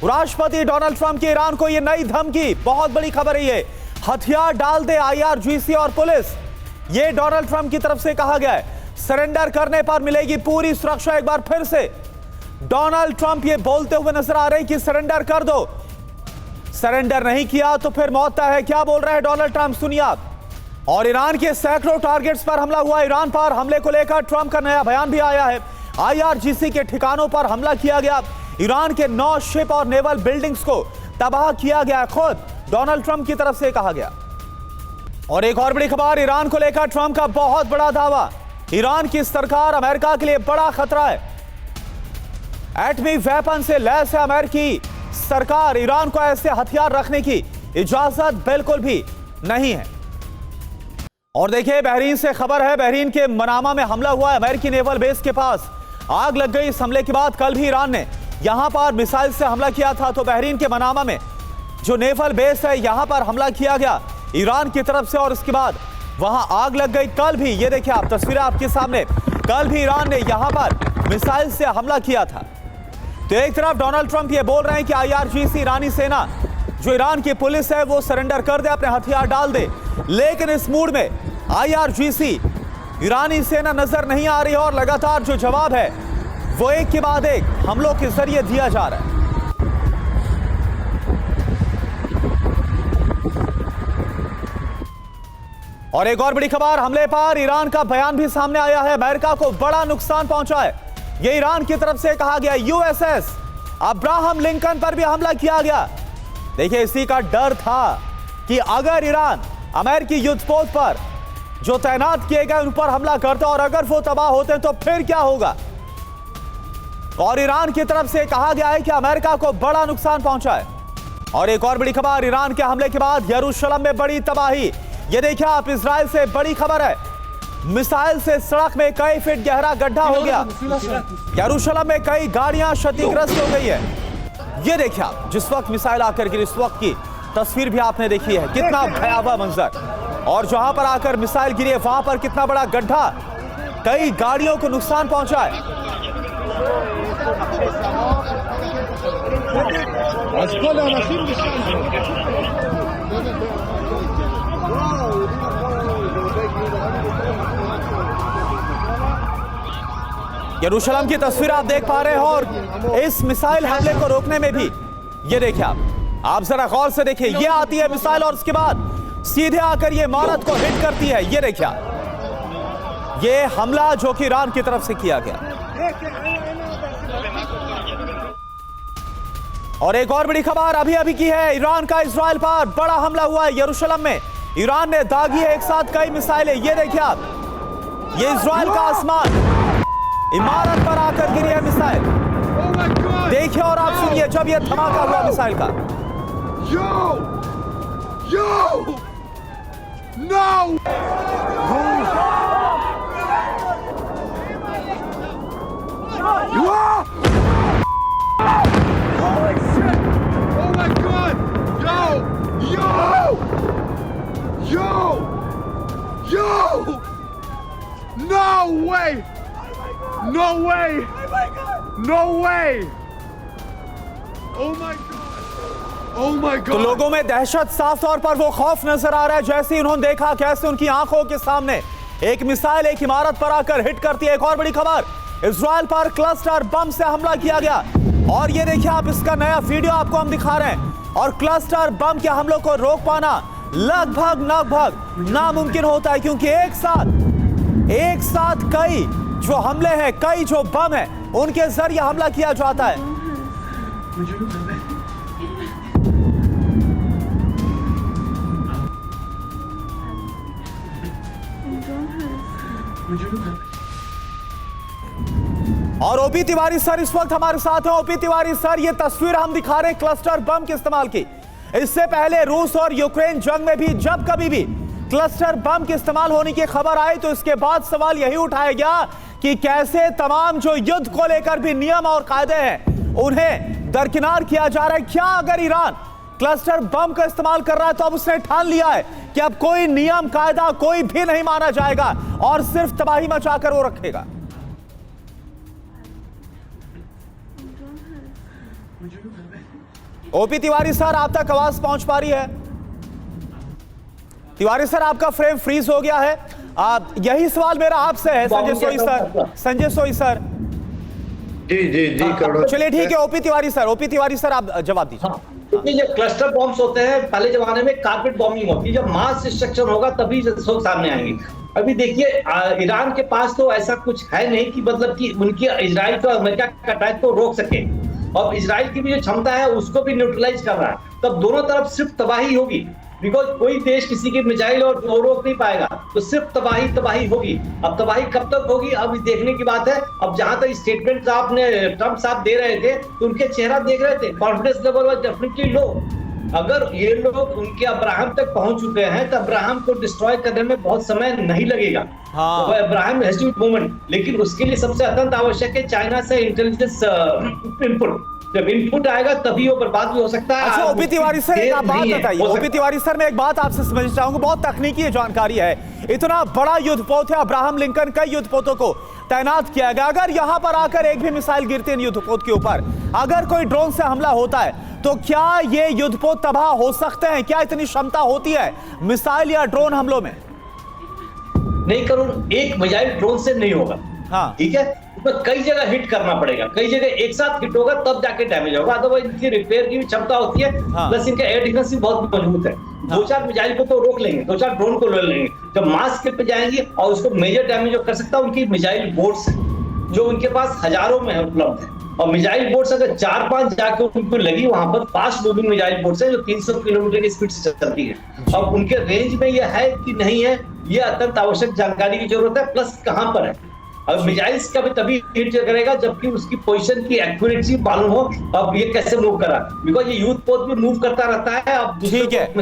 राष्ट्रपति Donald Trump की Iran को यह नई धमकी, बहुत बड़ी खबर है ये। हथियार डाल दे IRGC और पुलिस, ये डोनाल्ड ट्रंप की तरफ से कहा गया है। सरेंडर करने पर मिलेगी पूरी सुरक्षा। एक बार फिर से डोनाल्ड ट्रंप ये बोलते हुए नजर आ रहे हैं कि सरेंडर कर दो, सरेंडर नहीं किया तो फिर मौत तय है। क्या बोल रहे हैं डोनाल्ड ट्रंप, सुनिए आप। और ईरान के सैकड़ों टारगेट्स पर हमला हुआ। ईरान पर हमले को लेकर ट्रंप का नया बयान भी आया है। IRGC के ठिकानों पर हमला किया गया। ईरान के 9 शिप और नेवल बिल्डिंग्स को तबाह किया गया, खुद डोनाल्ड ट्रंप की तरफ से कहा गया। और एक और बड़ी खबर, ईरान को लेकर ट्रंप का बहुत बड़ा दावा। ईरान की सरकार अमेरिका के लिए बड़ा खतरा है। एटमी वेपन से लैस है अमेरिकी सरकार। ईरान को ऐसे हथियार रखने की इजाजत बिल्कुल भी नहीं है। और देखिए बहरीन से खबर है, बहरीन के मनामा में हमला हुआ है। अमेरिकी नेवल बेस के पास आग लग गई। इस हमले के बाद कल भी ईरान ने यहां पर मिसाइल से हमला किया था। तो बहरीन के मनामा में जो नेवल बेस है, यहां पर हमला किया गया ईरान की तरफ से और उसके बाद वहां आग लग गई। कल भी ये देखिए आप, तस्वीरें आपके सामने, कल भी ईरान ने यहां पर मिसाइल से हमला किया था। तो एक तरफ डोनाल्ड ट्रंप ये बोल रहे हैं कि IRGC ईरानी सेना, जो ईरान की पुलिस है, वो सरेंडर कर दे, अपने हथियार डाल दे। लेकिन इस मूड में IRGC ईरानी सेना नजर नहीं आ रही है और लगातार जो जवाब है वो एक के बाद एक हमलों के जरिए दिया जा रहा है। और एक और बड़ी खबर, हमले पर ईरान का बयान भी सामने आया है। अमेरिका को बड़ा नुकसान पहुंचा है, ये ईरान की तरफ से कहा गया। USS अब्राहम लिंकन पर भी हमला किया गया। देखिए इसी का डर था कि अगर ईरान अमेरिकी युद्धपोत पर जो तैनात किए गए उन पर हमला करता और अगर वो तबाह होते तो फिर क्या होगा। और ईरान की तरफ से कहा गया है कि अमेरिका को बड़ा नुकसान पहुंचा है। और एक और बड़ी खबर, ईरान के हमले के बाद यरूशलेम में बड़ी तबाही। ये देखिए आप, इजराइल से बड़ी खबर है। मिसाइल से सड़क में कई फीट गहरा गड्ढा हो गया। यरूशलेम में कई गाड़ियां क्षतिग्रस्त हो गई है। ये देखिए आप, जिस वक्त मिसाइल आकर गिरी उस वक्त की तस्वीर भी आपने देखी है, कितना भयावह मंजर। और जहां पर आकर मिसाइल गिरी है वहां पर कितना बड़ा गड्ढा, कई गाड़ियों को नुकसान पहुंचा है। यरूशलेम की तस्वीर आप देख पा रहे हैं और इस मिसाइल हमले को रोकने में भी ये देखिए आप जरा गौर से देखिए, ये आती है मिसाइल और उसके बाद सीधे आकर ये इमारत को हिट करती है। ये देखिए आप, ये हमला जो कि ईरान की तरफ से किया गया। और एक और बड़ी खबर अभी अभी की है, ईरान का इजराइल पर बड़ा हमला हुआ है। यरूशलेम में ईरान ने दागी है एक साथ कई मिसाइलें। ये देखिए आप, ये इजराइल का आसमान, इमारत पर आकर गिरी है मिसाइल। देखिए और आप सुनिए जब ये धमाका हुआ मिसाइल का। No! Holy shit! Oh my god! Yo! No way! No way! No way! Oh my god! Oh my God! तो लोगों में दहशत, साफ तौर पर वो खौफ नजर आ रहा है जैसे ही उन्होंने देखा कैसे उनकी आंखों के सामने एक मिसाइल एक इमारत पर आकर हिट करती है। एक और बड़ी खबर, इजराइल पर क्लस्टर बम से हमला किया गया। और ये देखिए आप, इसका नया वीडियो आपको हम दिखा रहे हैं। और क्लस्टर बम के हमलों को रोक पाना लगभग नामुमकिन होता है, क्योंकि एक साथ कई जो हमले हैं, कई जो बम है, उनके जरिए हमला किया जाता है। और ओपी तिवारी सर इस वक्त हमारे साथ हैं। ओपी तिवारी सर, ये तस्वीर हम दिखा रहे हैं क्लस्टर बम के इस्तेमाल की। इससे पहले रूस और यूक्रेन जंग में भी जब कभी भी क्लस्टर बम के इस्तेमाल होने की खबर आई तो इसके बाद सवाल यही उठाया गया कि कैसे तमाम जो युद्ध को लेकर भी नियम और कायदे हैं उन्हें दरकिनार किया जा रहा है। क्या अगर ईरान क्लस्टर बम का इस्तेमाल कर रहा है तो अब उसने ठान लिया है कि अब कोई नियम कायदा कोई भी नहीं माना जाएगा और सिर्फ तबाही मचाकर वो रखेगा। मुझे ओपी तिवारी सर, आप तक आवाज पहुंच पा रही है? तिवारी सर, आपका फ्रेम फ्रीज हो गया है। यही सवाल मेरा आपसे है संजय सोई सर। संजय सोई सर, जी जी जी चलिए ठीक है। ओपी तिवारी सर आप जवाब दीजिए। क्योंकि जब क्लस्टर बॉम्ब्स होते हैं, पहले जमाने में कार्पेट बॉम्बिंग होती है, जब मास डिस्ट्रक्शन होगा तभी सब सामने आएंगे। अभी देखिए ईरान के पास तो ऐसा कुछ है नहीं कि मतलब कि उनकी इजराइल को अमेरिका का अटैक को रोक सके, और इजराइल की भी जो क्षमता है उसको भी न्यूट्रलाइज कर रहा है। तब दोनों तरफ सिर्फ तबाही होगी, बिकॉज कोई देश किसी की मिसाइल और रोक नहीं पाएगा, तो सिर्फ तबाही होगी। अब तबाही कब तक होगी, अब देखने की बात है। अब जहां तक स्टेटमेंट आपने ट्रम्प साहब दे रहे थे तो उनके चेहरा देख रहे थे, कॉन्फिडेंस लेवल वाज डेफिनेटली लो। अगर ये लोग उनके अब्राहम तक पहुंच चुके हैं तो अब्राहम को डिस्ट्रॉय करने में बहुत समय नहीं लगेगा। हाँ। तो अब्राहम हैज टू मूवमेंट, लेकिन उसके लिए सबसे अत्यंत आवश्यक है चाइना से इंटेलिजेंस इनपुट। जब इनपुट आएगा तभी वो बर्बाद भी हो सकता है। अच्छा, ओपी तिवारी सर एक बात बताइए। ओपी तिवारी सर, मैं एक बात आपसे समझना चाहूंगा, बहुत तकनीकी जानकारी है। इतना बड़ा युद्धपोत है, अब्राहम लिंकन, कई युद्धपोतों को तैनात किया गया। अगर यहां पर आकर एक भी मिसाइल गिरती है युद्धपोत के ऊपर, अगर कोई ड्रोन से हमला होता है, तो क्या ये युद्धपोत तबाह हो सकते हैं? क्या इतनी क्षमता होती है मिसाइल या ड्रोन हमलों में? नहीं करुण, एक मिसाइल ड्रोन से नहीं होगा। हाँ, ठीक है, उसमें कई जगह हिट करना पड़ेगा, कई जगह एक साथ हिट होगा तब जाके डैमेज होगा। अदरवाइज इनकी रिपेयर की भी क्षमता होती है। हाँ। प्लस इनका एयर डिफेंस भी बहुत मजबूत है। हाँ। 2-4 मिसाइल को तो रोक लेंगे, 2-4 ड्रोन को ले लेंगे। जब मास स्केल पे जाएंगे और उसको मेजर डैमेज जो कर सकता है उनकी मिसाइल बोट्स है, जो उनके पास हजारों में उपलब्ध है। और मिसाइल बोट्स अगर 4-5 जाके उनको लगी, वहां पर फास्ट मूविंग मिसाइल बोट्स है जो 300 किलोमीटर की स्पीड से चलती है। अब उनके रेंज में यह है कि नहीं है, यह अत्यंत आवश्यक जानकारी की जरूरत है। प्लस कहां पर है, और मिसाइल्स का भी तभी हिट करेगा जबकि उसकी पोजीशन की एक्यूरेसी मालूम हो। अब ये कैसे मूव करा, बिकॉज ये युद्धपोत भी मूव करता रहता है। अब ठीक है।